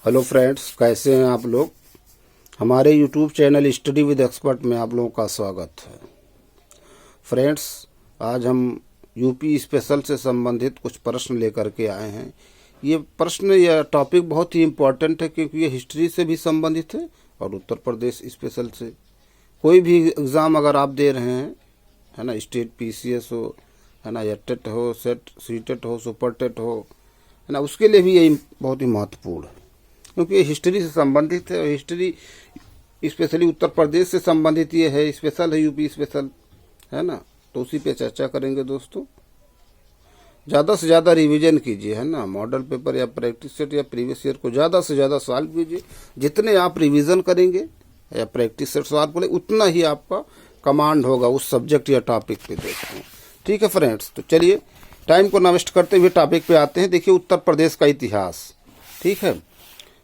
Hello friends, कैसे हैं आप लोग। हमारे YouTube channel study with expert में आप लोगों का स्वागत है। फ्रेंड्स, आज हम यूपी स्पेशल से संबंधित कुछ प्रश्न लेकर के आए हैं। ये प्रश्न या टॉपिक बहुत ही इम्पोर्टेंट है क्योंकि ये हिस्ट्री से भी संबंधित है और उत्तर प्रदेश स्पेशल से। कोई भी एग्ज़ाम अगर आप दे रहे हैं, है ना, स्टेट पीसीएस हो, है ना, या टेट हो, सेट सीटेट हो, सुपर टेट हो, है ना, उसके लिए भी ये बहुत ही महत्वपूर्ण है क्योंकि ये हिस्ट्री से संबंधित है और हिस्ट्री स्पेशली उत्तर प्रदेश से संबंधित ये है, स्पेशल है, यूपी स्पेशल, है ना। तो उसी पे चर्चा करेंगे दोस्तों। ज़्यादा से ज़्यादा रिवीजन कीजिए, है ना। मॉडल पेपर या प्रैक्टिस सेट या प्रीवियस ईयर को ज़्यादा से ज़्यादा सॉल्व कीजिए। जितने आप रिवीजन करेंगे या प्रैक्टिस सेट सॉल्व करेंगे उतना ही आपका कमांड होगा उस सब्जेक्ट या टॉपिक पे। देखते हैं, ठीक है फ्रेंड्स। तो चलिए टाइम को नष्ट करते हुए टॉपिक पे आते हैं। देखिए, उत्तर प्रदेश का इतिहास, ठीक है,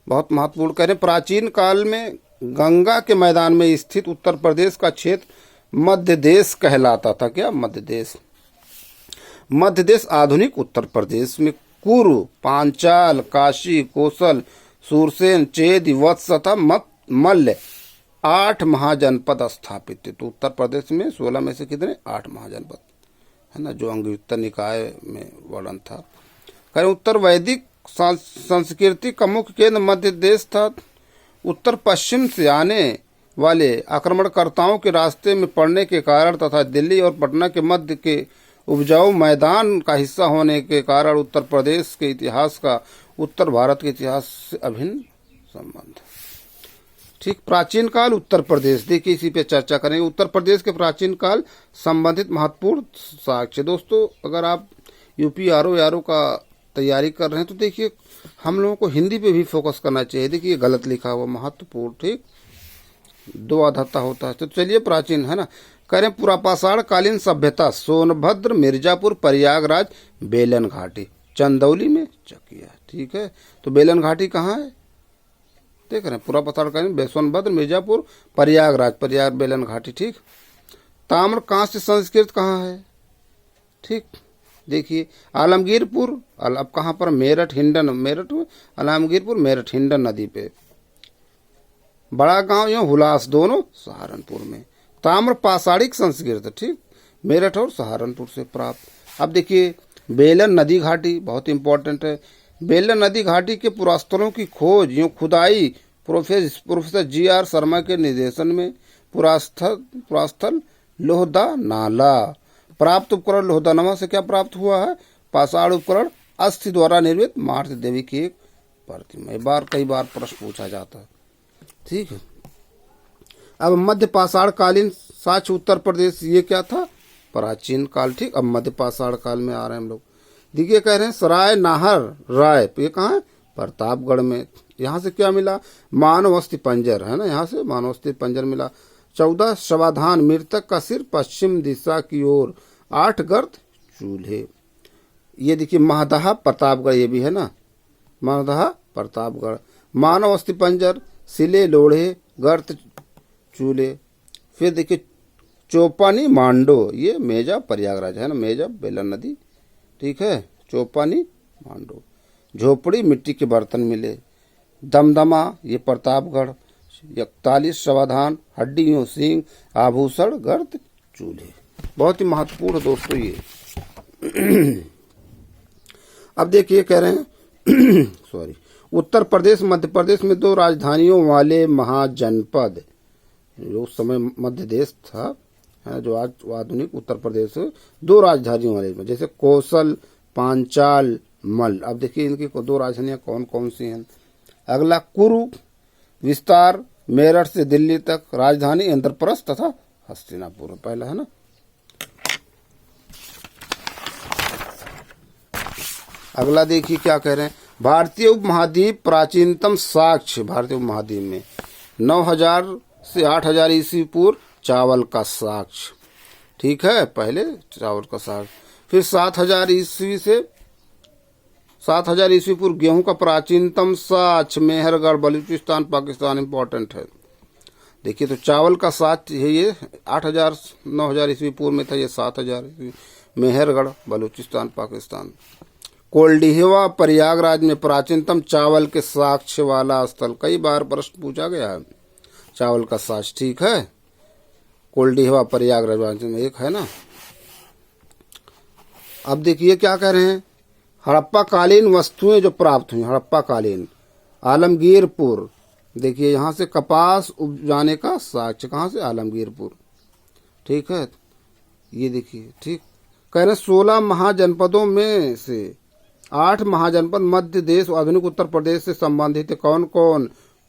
बहुत महत्वपूर्ण कह रहे हैं। प्राचीन काल में गंगा के मैदान में स्थित उत्तर प्रदेश का क्षेत्र मध्य देश कहलाता था। क्या मध्य देश? मध्य देश आधुनिक उत्तर प्रदेश में कुरु, पांचाल, काशी, कोसल, सूरसेन, चेद, वत्स तथा मल्ल 8 महाजनपद स्थापित थे। तो उत्तर प्रदेश में 16 में से कितने? 8 महाजनपद, है ना, जो अंगुत्तर निकाय में वर्णन था। कह रहे उत्तर वैदिक संस्कृति का मुख्य केंद्र मध्य देश था। उत्तर पश्चिम से आने वाले आक्रमणकर्ताओं के रास्ते में पड़ने के कारण तथा दिल्ली और पटना के मध्य के उपजाऊ मैदान का हिस्सा होने के कारण उत्तर प्रदेश के इतिहास का उत्तर भारत के इतिहास से अभिन्न संबंध। ठीक, प्राचीन काल उत्तर प्रदेश, देखिए इसी पे चर्चा करेंगे। उत्तर प्रदेश के प्राचीन काल संबंधित महत्वपूर्ण साक्ष्य। दोस्तों, अगर आप यूपी आरओ का तैयारी कर रहे हैं तो देखिए हम लोगों को हिंदी पे भी फोकस करना चाहिए। देखिए गलत लिखा हुआ महत्वपूर्ण, ठीक, 2 आधाता होता है। तो चलिए प्राचीन, है ना, करें पुरापाषाण कालीन सभ्यता सोनभद्र, मिर्जापुर, प्रयागराज, बेलन घाटी, चंदौली में चकिया। ठीक है, तो बेलन घाटी कहाँ है? देख रहे हैं, पुरापाषाण कालीन सोनभद्र, मिर्जापुर, प्रयाग, बेलन घाटी। ठीक, ताम्र कांस्य संस्कृत कहाँ है? ठीक, देखिए आलमगीरपुर, अब कहाँ पर? मेरठ, हिंडन, मेरठ, आलमगीरपुर, मेरठ, हिंडन नदी पे। बड़ा गांव या हुलास, दोनों सहारनपुर में। ताम्र पाषाणिक संस्कृत, ठीक, मेरठ और सहारनपुर से प्राप्त। अब देखिए बेलन नदी घाटी बहुत इंपॉर्टेंट है। बेलन नदी घाटी के पुरास्थलों की खोज यूं खुदाई प्रोफेसर GR शर्मा के निर्देशन में। पुरास्थल लोहदा नाला। प्राप्त उपकरण लोहदानमा से क्या प्राप्त हुआ है? पाषाण उपकरण, अस्थि द्वारा निर्मित मार्त देवी की एक प्रतिमा। कई बार प्रश्न पूछा जाता है, ठीक है। अब मध्य पाषाण कालीन साक्ष्य उत्तर प्रदेश, ये क्या था? प्राचीन काल। ठीक, अब मध्य पाषाण काल में आ रहे हैं हम लोग। देखिए कह रहे हैं सराय नाहर राय, ये कहाँ है? प्रतापगढ़ में। यहाँ से क्या मिला? मानव अस्थि पंजर, है ना, यहाँ से मानव अस्थि पंजर मिला। 14 शवाधान, मृतक का सिर पश्चिम दिशा की ओर, 8 गर्त चूल्हे। ये देखिए महदहा प्रतापगढ़, ये भी है ना, महदहा प्रतापगढ़। मानव अस्थि पंजर, सिले लोढ़े, गर्त चूल्हे। फिर देखिए चौपानी मांडो, ये मेजा प्रयागराज, है ना, मेजा बेलन नदी। ठीक है, चौपानी मांडो। झोपड़ी मिट्टी के बर्तन मिले। दमदमा, ये प्रतापगढ़। 41 शवाधान, हड्डियों, सींग, आभूषण, गर्त चूल्हे। बहुत ही महत्वपूर्ण दोस्तों ये। अब देखिए कह रहे हैं सॉरी, उत्तर प्रदेश मध्य प्रदेश में 2 राजधानियों वाले महाजनपद। उस समय मध्य देश था, है, जो आज आधुनिक उत्तर प्रदेश है। 2 राजधानियों वाले, जैसे कौशल, पांचाल, मल्ल। अब देखिए इनकी 2 राजधानियां कौन कौन सी हैं। अगला कुरु विस्तार, मेरठ से दिल्ली तक। राजधानी इंद्रप्रस्थ तथा हस्तिनापुर, पहला, है ना। अगला देखिए क्या कह रहे हैं। भारतीय उपमहाद्वीप प्राचीनतम साक्ष्य, भारतीय उपमहाद्वीप में 9000 से 8000 ईस्वी पूर्व चावल का साक्ष्य। ठीक है, पहले चावल का साक्ष्य। फिर 7000 ईस्वी से 7000 ईस्वी पूर्व गेहूं का प्राचीनतम साक्ष्य, मेहरगढ़, बलूचिस्तान, पाकिस्तान। इंपॉर्टेंट है। देखिए तो चावल का साक्ष्य है ये 8000 9000 ईस्वी पूर्व में था, ये 7000 ईस्वी, मेहरगढ़, बलूचिस्तान, पाकिस्तान। कोल्डिहिवा प्रयागराज में प्राचीनतम चावल के साक्ष्य वाला स्थल। कई बार प्रश्न पूछा गया है चावल का साक्ष्य, ठीक है। कोल्डिहिवा प्रयागराज में एक है ना। अब देखिए क्या कह रहे हैं, हड़प्पा कालीन वस्तुएं जो प्राप्त हुई, हड़प्पा कालीन आलमगीरपुर। देखिए यहाँ से कपास उपजाने का साक्ष्य, कहाँ से, आलमगीरपुर, ठीक है। ये देखिए, ठीक कह रहे 16 महाजनपदों में से 8 महाजनपद मध्य देश और आधुनिक उत्तर प्रदेश से संबंधित है। कौन कौन,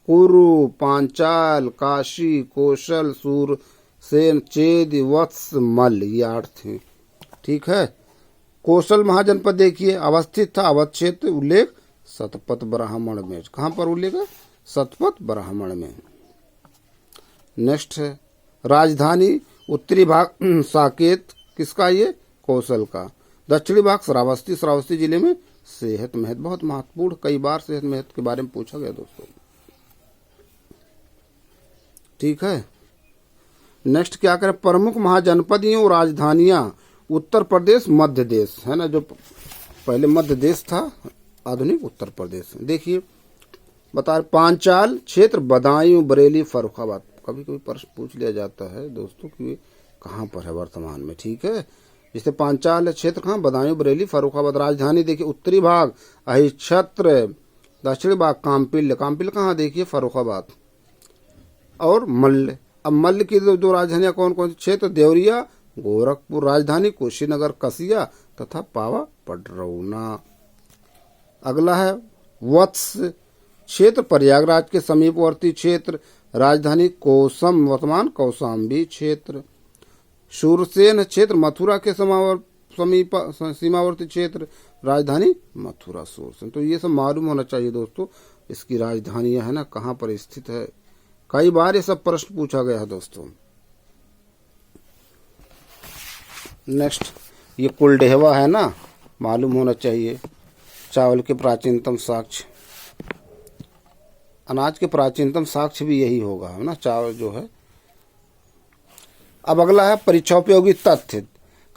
कुरु, पांचाल, काशी, कौशल, सूरसेन, चेद, वत्स, मल्ल, ये 8 थे, ठीक है। कौशल महाजनपद देखिए अवस्थित था अवध क्षेत्र, उल्लेख शतपथ ब्राह्मण में। कहाँ पर उल्लेख है, शतपथ ब्राह्मण में। नेक्स्ट है राजधानी, उत्तरी भाग साकेत, किसका, ये कौशल का। दक्षिणी भाग श्रावस्ती, श्रावस्ती जिले में सेहत महत, बहुत महत्वपूर्ण, कई बार सेहत महत के बारे में पूछा गया दोस्तों, ठीक है। नेक्स्ट क्या करें, प्रमुख महाजनपदियों राजधानियां, उत्तर प्रदेश मध्य देश, है ना, जो पहले मध्य देश था, आधुनिक उत्तर प्रदेश। देखिए बता रहे पांचाल क्षेत्र बदायूं, बरेली, फर्रुखाबाद। कभी कभी प्रश्न पूछ लिया जाता है दोस्तों कि कहाँ पर है वर्तमान में, ठीक है। जैसे पांचाल क्षेत्र कहाँ, बदायूं, बरेली, फर्रुखाबाद। राजधानी देखिए उत्तरी भाग अहिच्छत्र, दक्षिणी भाग काम्पिल्य, काम्पिल्य कहाँ, देखिए फर्रुखाबाद। और मल्ल, अब मल्ल की दो राजधानियां कौन कौन सी, क्षेत्र देवरिया, गोरखपुर। राजधानी कुशीनगर, कसिया तथा पावा पडरौना। अगला है वत्स क्षेत्र, प्रयागराज के समीपवर्ती क्षेत्र। राजधानी कोसम, वर्तमान कौशाम्बी क्षेत्र। शूरसेन क्षेत्र, मथुरा के समीप सीमावर्ती क्षेत्र। राजधानी मथुरा, शूरसेन। तो ये सब मालूम होना चाहिए दोस्तों, इसकी राजधानियां है ना कहाँ पर स्थित है। कई बार ये सब प्रश्न पूछा गया है दोस्तों। नेक्स्ट ये कोल्डिहिवा है ना, मालूम होना चाहिए। चावल के प्राचीनतम साक्ष्य, अनाज के प्राचीनतम साक्ष्य भी यही होगा, है ना, चावल जो है। अब अगला है परीक्षाोपयोगी तथ्य।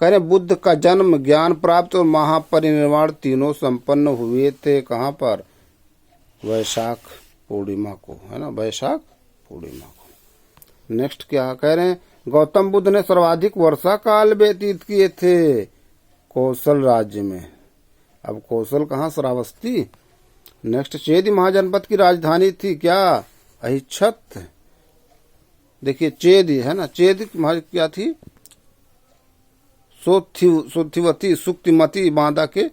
कह रहे बुद्ध का जन्म, ज्ञान प्राप्त और महापरिनिर्वाण तीनों संपन्न हुए थे कहाँ पर, वैशाख पूर्णिमा को, है ना, वैशाख पूर्णिमा को। नेक्स्ट क्या कह रहे हैं, गौतम बुद्ध ने सर्वाधिक वर्षा काल व्यतीत किए थे कौशल राज्य में। अब कौशल कहाँ, श्रावस्ती। नेक्स्ट चेदी महाजनपद की राजधानी थी क्या, अहिच्छत्र। देखिए चेदी है ना, चेद क्या थी, सोथिवती, सुक्तिमती बांदा के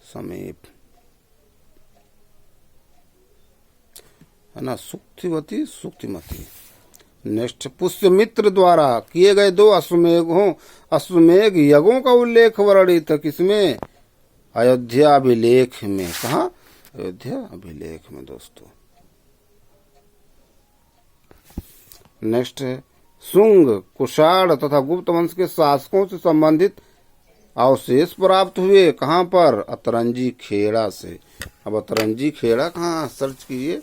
समीप, है ना, सुक्तिवती, सुक्तिमती। नेक्स्ट पुष्यमित्र द्वारा किए गए 2 अश्वमेघ यज्ञों का उल्लेख वर्णित किसमें, अयोध्या अभिलेख में। कहा, अयोध्या अभिलेख में दोस्तों। नेक्स्ट है शुंग, कुषाण तथा गुप्त वंश के शासकों से संबंधित अवशेष प्राप्त हुए कहाँ पर, अतरंजी खेड़ा से। अब अतरंजी खेड़ा कहाँ, सर्च कीजिए,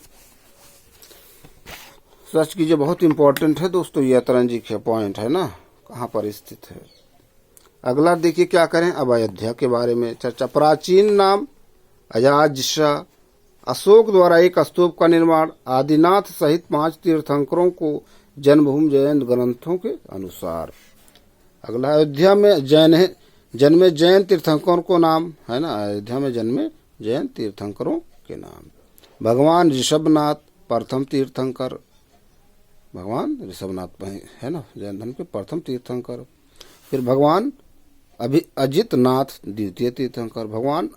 सर्च कीजिए, बहुत इंपॉर्टेंट है दोस्तों ये अतरंजी पॉइंट, है ना, कहाँ पर स्थित है। अगला देखिए क्या करें, अब अयोध्या के बारे में चर्चा। प्राचीन नाम अयाजशाह, अशोक द्वारा एक स्तूप का निर्माण, आदिनाथ सहित 5 तीर्थंकरों को जन्मभूमि जैन ग्रंथों के अनुसार। अगला अयोध्या में जन्मे जैन तीर्थंकरों को नाम, है ना, अयोध्या में जन्मे जैन तीर्थंकरों के नाम। भगवान ऋषभनाथ प्रथम तीर्थंकर, भगवान ऋषभनाथ है ना जैन धर्म के प्रथम तीर्थंकर। फिर भगवान अजितनाथ द्वितीय तीर्थंकर, भगवान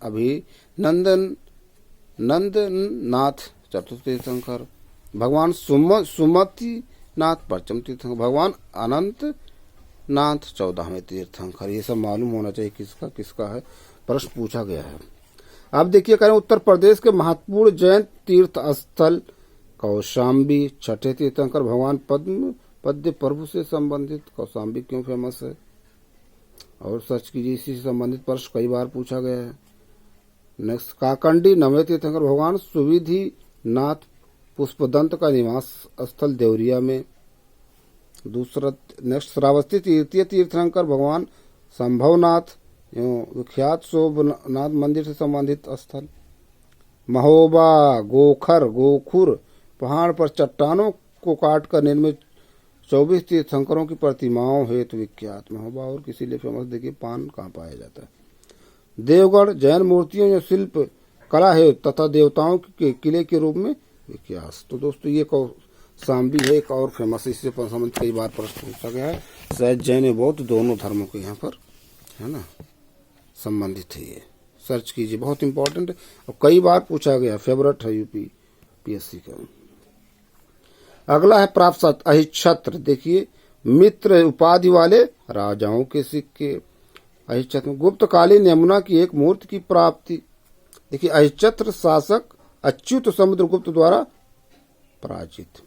नंदनाथ चतुर्थ तीर्थंकर, भगवान सुमतिनाथ पंचम तीर्थंकर, भगवान अनंतनाथ 14वें तीर्थंकर। ये सब मालूम होना चाहिए किसका किसका है, प्रश्न पूछा गया है। अब देखिए करें उत्तर प्रदेश के महत्वपूर्ण जैन तीर्थ स्थल, कौशाम्बी 6ठे तीर्थंकर, भगवान पद्य प्रभु से संबंधित कौशाम्बी क्यों फेमस है, और सर्च कीजिए, इसी से संबंधित प्रश्न कई बार पूछा गया है। नेक्स्ट काकंडी 9वें तीर्थंकर, भगवान सुविधि नाथ पुष्पदंत का निवास स्थल देवरिया में। दूसरा नेक्स्ट श्रावस्ती तृतीय तीर्थंकर, भगवान संभवनाथ एवं विख्यात सोमनाथ मंदिर से संबंधित स्थल। महोबा, गोखर, गोखुर पहाड़ पर चट्टानों को काटकर निर्मित 24 तीर्थंकरों की प्रतिमाओं हेतु विख्यात। महोबा और किसी लिए फेमस, देखिए पान कहाँ पाया जाता है। देवगढ़ जैन मूर्तियों या शिल्प कला है तथा देवताओं के किले के रूप में विख्यात। तो दोस्तों ये शामली है एक और फेमस, इससे संबंधित कई बार प्रश्न पूछा गया है। शायद जैन और बौद्ध दोनों धर्मों के यहाँ पर है ना संबंधित है। ये सर्च कीजिए, बहुत इंपॉर्टेंट है और कई बार पूछा गया, फेवरेट है यूपीएससी का। अगला है प्राप्त अहिच्छत्र। देखिए मित्र उपाधि वाले राजाओं के सिक्के। अहिच्छत्र में गुप्तकालीन यमुना की एक मूर्ति की प्राप्ति। देखिए अहिच्छत्र शासक अच्युत समुद्रगुप्त द्वारा पराजित।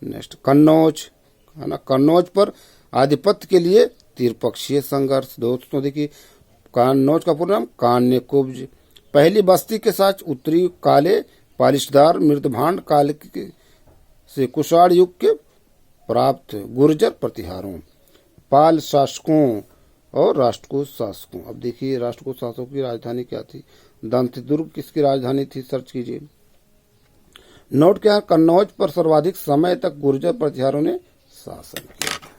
नेक्स्ट कन्नौज है ना, कन्नौज पर आधिपत्य के लिए त्रिपक्षीय संघर्ष। दोस्तों देखिए कन्नौज का पूरा नाम कान्यकुब्ज। पहली बस्ती के साथ उत्तरी काले पालिशदार मृदभांड काल से कुषाण युग के प्राप्त गुर्जर प्रतिहारों, पाल शासकों और राष्ट्रकूट शासकों। अब देखिए राष्ट्रकूट शासकों की राजधानी क्या थी, दंतदुर्ग किसकी राजधानी थी, सर्च कीजिए। नोट क्या, कन्नौज पर सर्वाधिक समय तक गुर्जर प्रतिहारों ने शासन किया था।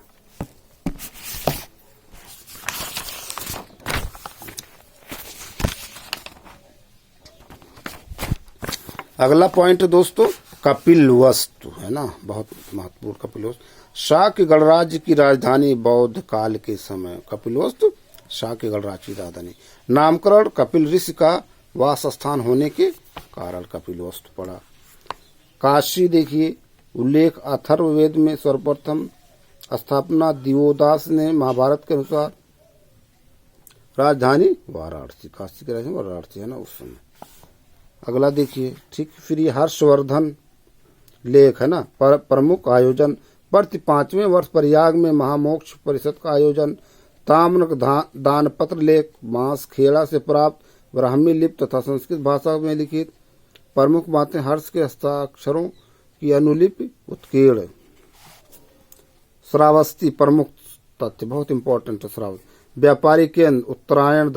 अगला पॉइंट दोस्तों कपिलवस्तु है ना, बहुत महत्वपूर्ण कपिलवस्तु। शाक्य गणराज्य की राजधानी बौद्ध काल के समय। कपिलवस्तु शाक्य गणराज्य की राजधानी। नामकरण कपिल ऋषि का वास स्थान होने के कारण कपिलवस्तु पड़ा। काशी देखिए उल्लेख अथर्ववेद में सर्वप्रथम स्थापना दिवोदास ने महाभारत के अनुसार। राजधानी वाराणसी, काशी की राजधानी वाराणसी है ना उस समय। अगला देखिए ठीक, फिर ये हर्षवर्धन लेख है ना, प्रमुख आयोजन प्रति 5वें वर्ष प्रयाग में महामोक्ष परिषद का आयोजन। ताम्र दानपत्र लेख मांस खेड़ा से प्राप्त ब्राह्मी लिपि तथा संस्कृत भाषा में लिखित प्रमुख बातें। हर्ष के हस्ताक्षरों की अनुलिपि उत्कीर्ण। श्रावस्ती प्रमुख तथ्य, बहुत इंपॉर्टेंट है श्रावस्ती। व्यापारी केंद्र उत्तरायण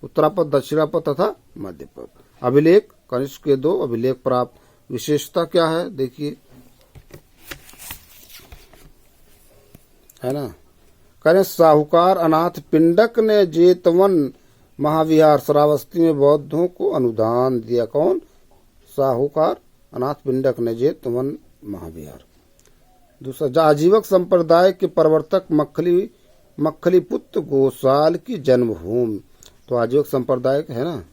उत्तरापथ दक्षिणापथ तथा मध्यपथ। अभिलेख कनिष्क के 2 अभिलेख प्राप्त। विशेषता क्या है देखिए है ना, करें साहूकार अनाथ पिंडक ने जेतवन महाविहार श्रावस्ती में बौद्धों को अनुदान दिया। कौन, साहूकार अनाथ पिंडक ने जेतवन महाविहार। दूसरा आजीवक संप्रदाय के प्रवर्तक मक्खलीपुत्र घोषाल की जन्मभूमि। तो आजीवक संप्रदाय है ना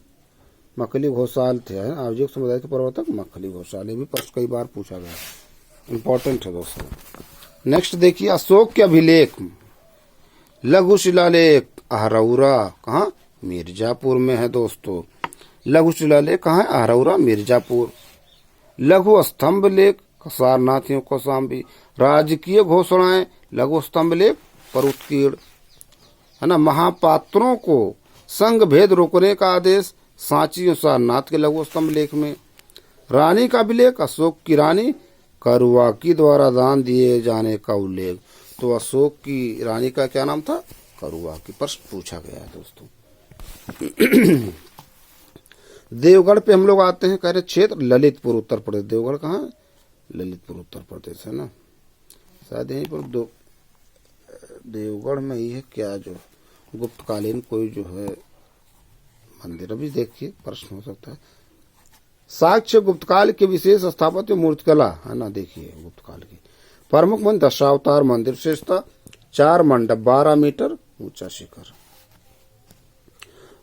मक्खली घोषाल थे, है आजीवक समुदाय के प्रवर्तक मक्खली घोषाल। ये भी प्रश्न कई बार पूछा गया, इंपॉर्टेंट है दोस्तों। नेक्स्ट देखिए अशोक के अभिलेख लघु शिलालेख अहरौरा, कहाँ, मिर्जापुर में है दोस्तों। लघु शिलालेख कहाँ है, अहरौरा मिर्जापुर। लघु स्तंभ लेख सारनाथियों कौशाम्बी। राजकीय घोषणाएं लघु स्तंभ लेख पर उत्कीर्ण है ना। महापात्रों को संघ भेद रोकने का आदेश सांची और सारनाथ के लघु स्तंभ लेख में। रानी का अभिलेख अशोक की रानी करुवाकी द्वारा दान दिए जाने का उल्लेख। तो अशोक की रानी का क्या नाम था, करुवाकी। प्रश्न पूछा गया है दोस्तों। देवगढ़ पे हम लोग आते हैं, कह रहे क्षेत्र ललितपुर उत्तर प्रदेश। देवगढ़ कहाँ है, ललितपुर उत्तर प्रदेश है ना, शायद यहीं पर देवगढ़ में ही है क्या, जो गुप्तकालीन कोई जो है मंदिर। अभी देखिए प्रश्न हो सकता है। साक्ष्य गुप्तकाल के विशेष स्थापत्य मूर्तिकला है ना, देखिए गुप्तकाल की प्रमुख मंदिर दशावतार मंदिर। विशेषता 4 मंडप 12 मीटर ऊंचा शिखर।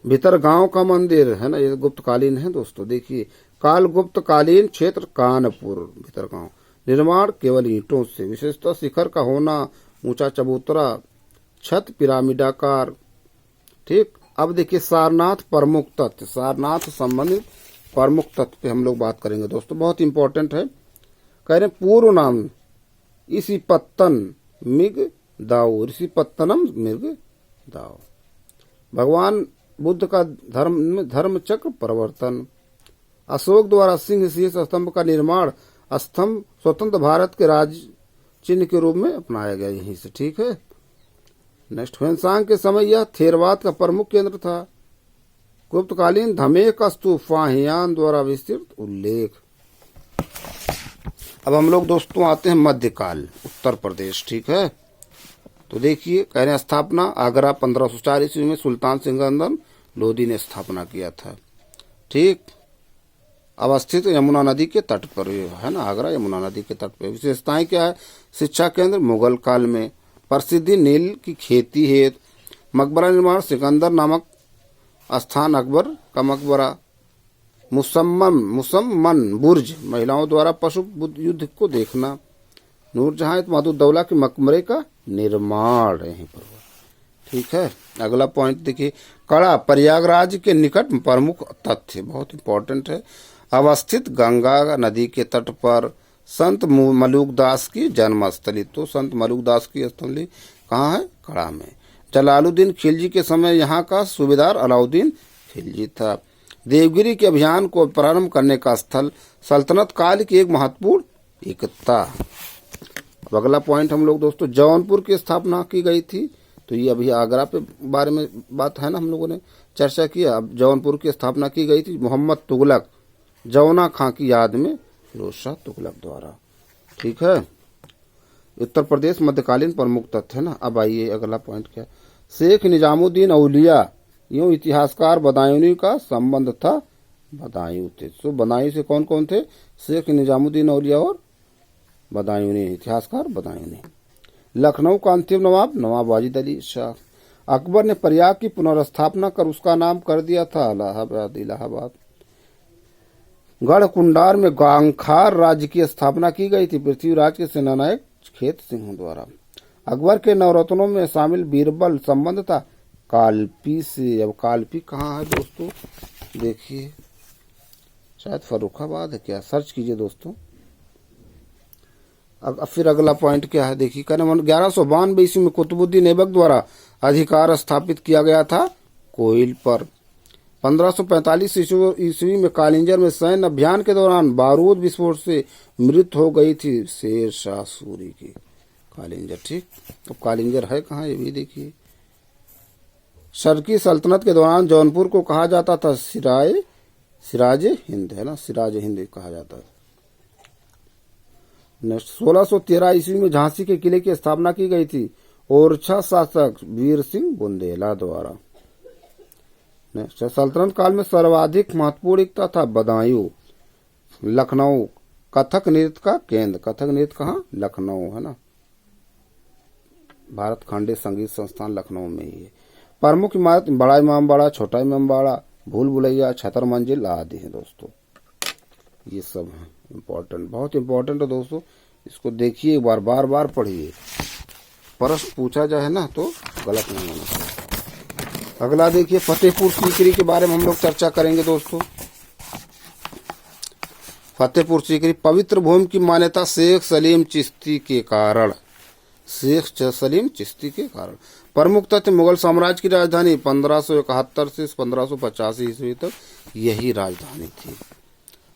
भीतर गांव का मंदिर है ना, ये गुप्तकालीन है दोस्तों। देखिए काल गुप्तकालीन क्षेत्र कानपुर भीतर गांव। निर्माण केवल ईंटों से। विशेषता शिखर का होना ऊंचा चबूतरा, छत पिरामिडाकार। ठीक, अब देखिए सारनाथ प्रमुख तत्व। सारनाथ संबंधित प्रमुख तत्व पे हम लोग बात करेंगे दोस्तों, बहुत इंपॉर्टेंट है। कह रहे पूर्व नाम ऋषिपत्तन मृग दाऊ, ऋषिपत्तनम मृग दाऊ। भगवान बुद्ध का धर्म चक्र प्रवर्तन। अशोक द्वारा सिंह शीर्ष स्तंभ का निर्माण। स्तंभ स्वतंत्र भारत के राज चिन्ह के रूप में अपनाया गया यहीं से। ठीक है, नेक्स्ट, ह्वेनसांग के समय यह थेरवाद का प्रमुख केंद्र था। गुप्तकालीन धमेक स्तूप फाहियान द्वारा विस्तृत उल्लेख। अब हम लोग दोस्तों आते हैं मध्यकाल, उत्तर प्रदेश। ठीक है, तो देखिए कह रहे हैं स्थापना आगरा 1504 ईस्वी में सुल्तान सिकंदर लोदी ने स्थापना किया था। ठीक, अवस्थित यमुना नदी के तट पर है ना, आगरा यमुना नदी के तट पर। विशेषताएं क्या है? शिक्षा केंद्र मुगल काल में, प्रसिद्धि नील की खेती हेतु, मकबरा निर्माण सिकंदर नामक स्थान अकबर का मकबरा, मुसम्मन बुर्ज, महिलाओं द्वारा पशु युद्ध को देखना, नूरजहां मादुद्दौला के मकबरे का निर्माण यहीं पर हुआ। ठीक है, अगला पॉइंट देखिए, कड़ा प्रयागराज के निकट प्रमुख तथ्य, बहुत इंपॉर्टेंट है। अवस्थित गंगा नदी के तट पर संत मलूकदास की जन्मस्थली। तो संत मलूकदास की स्थली कहाँ है? कड़ा में। जलालुद्दीन खिलजी के समय यहाँ का सूबेदार अलाउद्दीन खिलजी था। देवगिरी के अभियान को प्रारंभ करने का स्थल, सल्तनत काल की एक महत्वपूर्ण एकता। अब अगला पॉइंट हम लोग दोस्तों, जौनपुर की स्थापना की गई थी। तो ये अभी आगरा पे बारे में बात है ना, हम लोगों ने चर्चा किया। अब जौनपुर की स्थापना की गई थी मोहम्मद तुगलक जौना खां की याद में, फिरोज शाह तुगलक द्वारा। ठीक है, उत्तर प्रदेश मध्यकालीन प्रमुख तथ्य है ना। अब आइए अगला पॉइंट क्या, शेख निजामुद्दीन औलिया यूं इतिहासकार बदायूंनी का संबंध था। बदायूं थे, तो बदायूं से कौन कौन थे? शेख निजामुद्दीन औलिया और बदायूंनी, इतिहासकार बदायूंनी। लखनऊ का अंतिम नवाब, नवाब वाजिद अली शाह। अकबर ने प्रयाग की पुनर्स्थापना कर उसका नाम कर दिया था इलाहाबाद। गढ़कुंडार में गांखार राज्य की स्थापना की गई थी पृथ्वीराज के सेनानायक खेत सिंह द्वारा। अकबर के नवरत्नों में शामिल बीरबल संबंध था कालपी से। अब कालपी कहाँ है दोस्तों? देखिए, शायद फर्रुखाबाद है क्या, सर्च कीजिए दोस्तों। अब फिर अगला पॉइंट क्या है देखिए, कहने 1192 ईस्वी में कुतुबुद्दीन ऐबक द्वारा अधिकार स्थापित किया गया था कोइल पर। 1545 ईस्वी में कालिंजर में सैन्य अभियान के दौरान बारूद विस्फोट से मृत्यु हो गई थी शेर शाह सूरी की। कालिंजर, ठीक, तो कालिंजर है कहाँ ये भी देखिए। शर्की सल्तनत के दौरान जौनपुर को कहा जाता था सिराज हिंद, है ना, सिराज हिंद कहा जाता है। नेक्स्ट, 1613 ईस्वी में झांसी के किले की स्थापना की गई थी ओरछा शासक वीर सिंह बुंदेला द्वारा। नेक्स्ट, सल्तनत काल में सर्वाधिक महत्वपूर्ण एकता था बदायूं। लखनऊ कथक नृत्य का केंद्र, कथक नृत्य कहाँ? लखनऊ, है ना। भारत खंडीय संगीत संस्थान लखनऊ में ही है। प्रमुख इमारत बड़ा इमामबाड़ा, छोटा इमामबाड़ा, भूल भुलैया, छतर मंजिल आदि है दोस्तों। ये सब है इम्पोर्टेंट, बहुत इम्पोर्टेंट है दोस्तों। इसको देखिए एक बार, बार बार पढ़िए, प्रश्न पूछा जाए ना तो गलत नहीं होना चाहिए। अगला देखिए, फतेहपुर सीकरी के बारे में हम लोग चर्चा करेंगे दोस्तों। फतेहपुर सीकरी पवित्र भूमि की मान्यता शेख सलीम चिश्ती के कारण, शेख सलीम चिश्ती के कारण। प्रमुख तथ्य, मुगल साम्राज्य की राजधानी 1571 से 1585 ईस्वी तक यही राजधानी थी।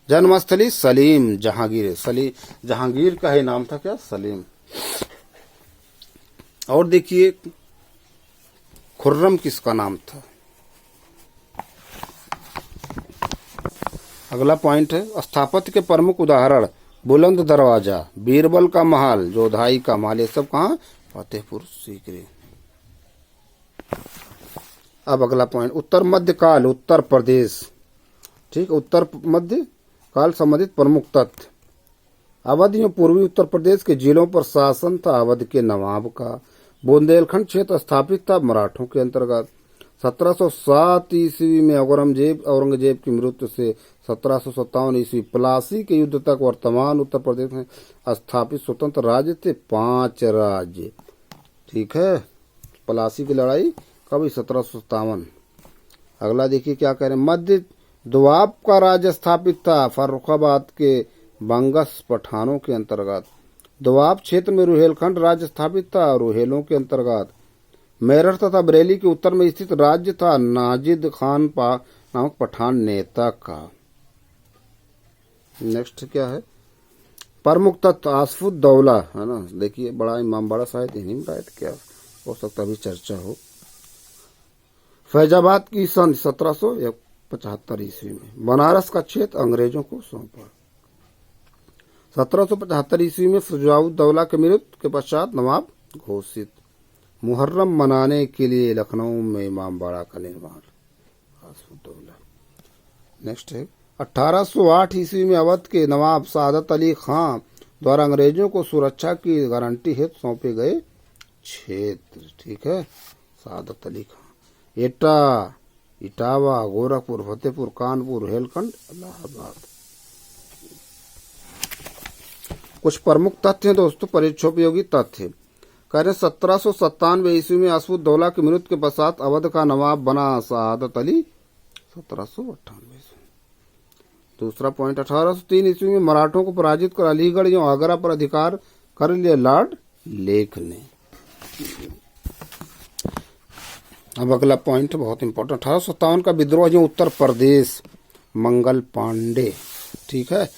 जन्मस्थली सलीम जहांगीर, जहांगीर का ही नाम था क्या? सलीम। और देखिए, खुर्रम किसका नाम था? अगला पॉइंट है, स्थापत्य के प्रमुख उदाहरण बुलंद दरवाजा, बीरबल का महल, जोधाई का महल, ये सब कहाँ? फतेहपुर सीकरी। अब अगला पॉइंट, उत्तर मध्य काल उत्तर प्रदेश। ठीक, उत्तर मध्य काल संबंधित प्रमुख तथ्य, अवध में पूर्वी उत्तर प्रदेश के जिलों पर शासन था अवध के नवाब का। बुंदेलखंड क्षेत्र स्थापित था मराठों के अंतर्गत। 1707 ईस्वी में औरंगजेब की मृत्यु से 1757 ईस्वी प्लासी के युद्ध तक वर्तमान उत्तर प्रदेश में स्थापित स्वतंत्र राज्य थे 5 राज्य। ठीक है, प्लासी की लड़ाई कभी 1757। अगला देखिए क्या कह रहे हैं, मध्य दोआब का राज्य स्थापित था फर्रुखाबाद के बंगस पठानों के अंतर्गत। दोआब क्षेत्र में रुहेलखंड राज्य स्थापित था रुहेलों के अंतर्गत। मेरठ तथा बरेली के उत्तर में स्थित राज्य था नाजिद खान नामक पठान नेता का। नेक्स्ट क्या है, प्रमुख तत्व आसफुद्दौला, है ना। देखिए, बड़ा इमामबाड़ा शायद इन्हीं में रायत क्या हो सकता अभी चर्चा हो। फैजाबाद की सन 1775 ईस्वी में बनारस का क्षेत्र अंग्रेजों को सौंपा। 1775 ईस्वी में फिरोजउद्दौला के मृत्यु के पश्चात नवाब घोषित। मुहर्रम मनाने के लिए लखनऊ में इमामबाड़ा का निर्माण। नेक्स्ट है 1808 ईस्वी में अवध के नवाब सादत अली खां द्वारा अंग्रेजों को सुरक्षा की गारंटी हेतु सौंपे गए क्षेत्र। ठीक है, सादत अली खां। एटा, इटावा, गोरखपुर, फतेहपुर, कानपुर, हेलखंड, इलाहाबाद। कुछ प्रमुख तथ्य हैं दोस्तों, परीक्षोपयोगी तथ्य। कह रहे 1797 ईस्वी में असफुद्दौला की मृत्यु के पश्चात अवध का नवाब बना सादत अली 1798 ईस्वी। दूसरा पॉइंट 1803 ईस्वी में मराठों को पराजित कर अलीगढ़ एवं आगरा पर अधिकार कर लिया लॉर्ड लेक ने। अब अगला पॉइंट बहुत इंपॉर्टेंट, 1857 का विद्रोह जो उत्तर प्रदेश, मंगल पांडे। ठीक है,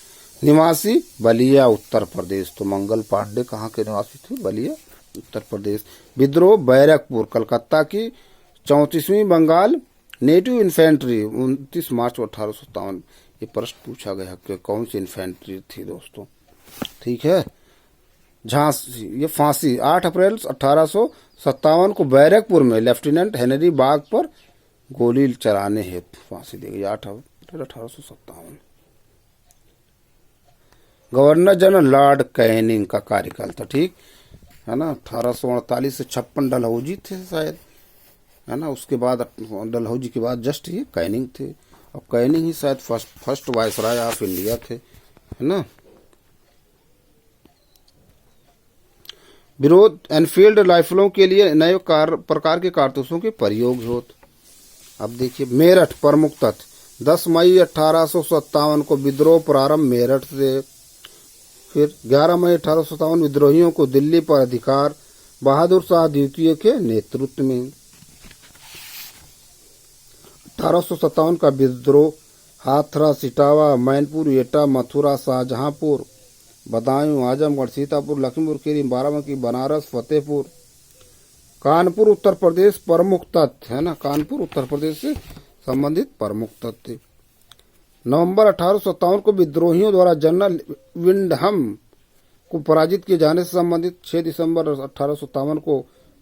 निवासी बलिया उत्तर प्रदेश। तो मंगल पांडे कहाँ के निवासी थे? बलिया उत्तर प्रदेश। विद्रोह बैरकपुर, कलकत्ता की 34वीं बंगाल नेटिव इन्फेंट्री 29 मार्च 1857। ये प्रश्न पूछा गया कि कौन सी इन्फेंट्री थी दोस्तों। ठीक है, झांसी। ये फांसी 8 अप्रैल 1857 को बैरकपुर में लेफ्टिनेंट हेनरी बाग पर गोली चलाने हेतु फांसी दी गई। 8 अप्रैल 1857। गवर्नर जनरल लॉर्ड कैनिंग का कार्यकाल था। ठीक है ना, 1848 से 56 डलहौजी थे शायद, है ना। उसके बाद डलहौजी के बाद जस्ट ये कैनिंग थे, और कैनिंग ही शायद फर्स्ट वायसराय ऑफ इंडिया थे, है ना। विरोध एनफील्ड राइफलों के लिए नए प्रकार के कारतूसों के प्रयोग होते। अब देखिए मेरठ प्रमुख तथ्य, 10 मई 1857 को विद्रोह प्रारंभ मेरठ से। फिर 11 मई 1857 विद्रोहियों को दिल्ली पर अधिकार, बहादुर शाह द्वितीय के नेतृत्व में। 1857 का विद्रोह हाथरस, इटावा, मैनपुर, एटा, मथुरा, शाहजहांपुर, बदायूं, आजमगढ़, सीतापुर, लखीमपुर खीरी, बाराबंकी, बनारस, फतेहपुर, कानपुर उत्तर प्रदेश प्रमुख तथ्य, है ना। कानपुर उत्तर प्रदेश से संबंधित प्रमुख तथ्य। नवंबर 1857 को विद्रोहियों द्वारा जनरल विंडहम को पराजित किए जाने से संबंधित। 6 दिसंबर 1857 को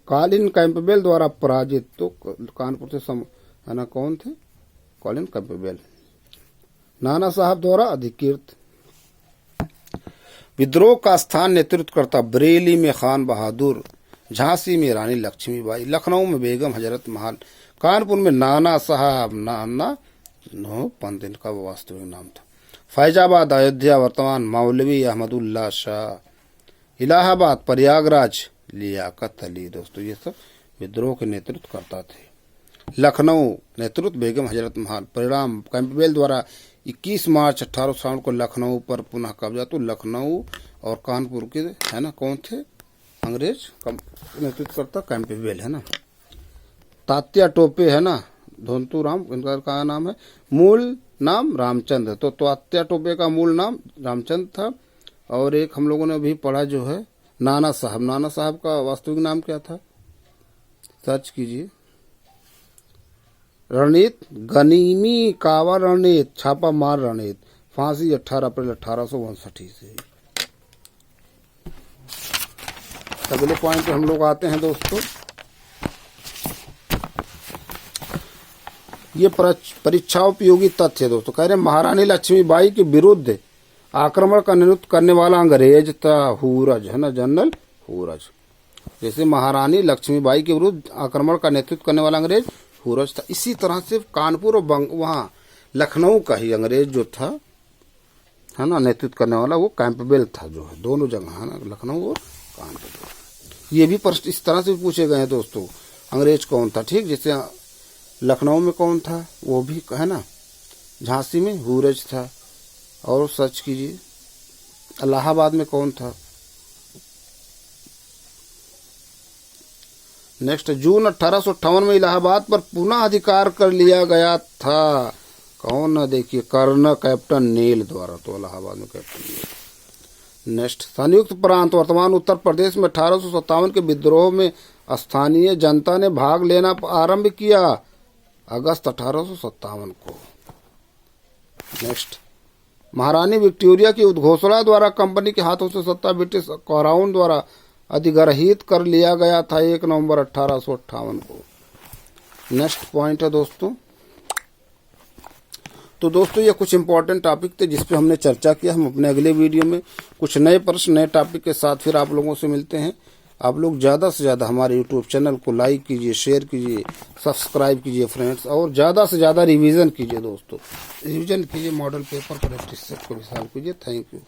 कॉलिन कैंपबेल द्वारा पराजित। तो कानपुर से है ना, कौन थे? Colin Campbell. नाना साहब द्वारा अधिकृत। विद्रोह का स्थान नेतृत्व करता बरेली में खान बहादुर, झांसी में रानी लक्ष्मीबाई, लखनऊ में बेगम हजरत महल, कानपुर में नाना साहब, नाना नो पंत इनका वास्तविक नाम था। फैजाबाद, अयोध्या वर्तमान मौलवी अहमदुल्ला शाह, इलाहाबाद, प्रयागराज लियाकत अली। दोस्तों ये सब विद्रोह के नेतृत्व करता थे। लखनऊ नेतृत्व बेगम हजरत महल। परिणाम कैंपबेल द्वारा 21 मार्च 1857 को लखनऊ पर पुनः कब्जा। तो लखनऊ और कानपुर के, है ना, कौन थे? अंग्रेज नेतृत्व करता कैंपबेल, है ना। तात्या टोपे, है ना, धोंतू राम इनका का नाम है, मूल नाम रामचंद्र। तो तात्या टोपे का मूल नाम रामचंद्र था। और एक हम लोगों ने अभी पढ़ा जो है नाना साहब। नाना साहब का वास्तविक नाम क्या था? सर्च कीजिए। रणनीत गनीमी कावा रणनीत, छापा मार रणनीत, फांसी 18 अप्रैल 1859 से। अगले पॉइंट पे हम लोग आते हैं दोस्तों। ये परीक्षा उपयोगी तथ्य दोस्तों। कह रहे महारानी लक्ष्मीबाई के विरुद्ध आक्रमण का नेतृत्व करने वाला अंग्रेज था हुरज, है ना, जनरल हुरज। जैसे महारानी लक्ष्मीबाई के विरुद्ध आक्रमण का नेतृत्व करने वाला अंग्रेज हुरज था, इसी तरह से कानपुर और वहाँ लखनऊ का ही अंग्रेज जो था, है ना, नेतृत्व करने वाला वो कैंपबेल था, जो है दोनों जगह, है ना, लखनऊ और कानपुर। ये भी प्रश्न इस तरह से पूछे गए हैं दोस्तों, अंग्रेज कौन था। ठीक, जैसे लखनऊ में कौन था वो भी, है ना, झांसी में हुरज था। और सर्च कीजिए इलाहाबाद में कौन था। नेक्स्ट, जून 1858 में इलाहाबाद पर पुनः अधिकार कर लिया गया था। कौन है? देखिए, कर्नल कैप्टन नील द्वारा। तो इलाहाबाद में कैप्टन नील। नेक्स्ट, संयुक्त प्रांत वर्तमान उत्तर प्रदेश में 1857 के विद्रोह में स्थानीय जनता ने भाग लेना आरंभ किया अगस्त 1857 को। नेक्स्ट, महारानी विक्टोरिया की उद्घोषणा द्वारा कंपनी के हाथों से सत्ता ब्रिटिश क्राउन द्वारा अधिग्रहित कर लिया गया था 1 नवंबर 1858 को। नेक्स्ट पॉइंट है दोस्तों, तो दोस्तों ये कुछ इंपॉर्टेंट टॉपिक थे जिस पे हमने चर्चा किया। हम अपने अगले वीडियो में कुछ नए प्रश्न नए टॉपिक के साथ फिर आप लोगों से मिलते हैं। आप लोग ज़्यादा से ज़्यादा हमारे यूट्यूब चैनल को लाइक कीजिए, शेयर कीजिए, सब्सक्राइब कीजिए फ्रेंड्स, और ज़्यादा से ज़्यादा रिवीजन कीजिए दोस्तों, रिवीजन कीजिए, मॉडल पेपर प्रैक्टिस सेट को भी सॉल्व कीजिए। Thank you.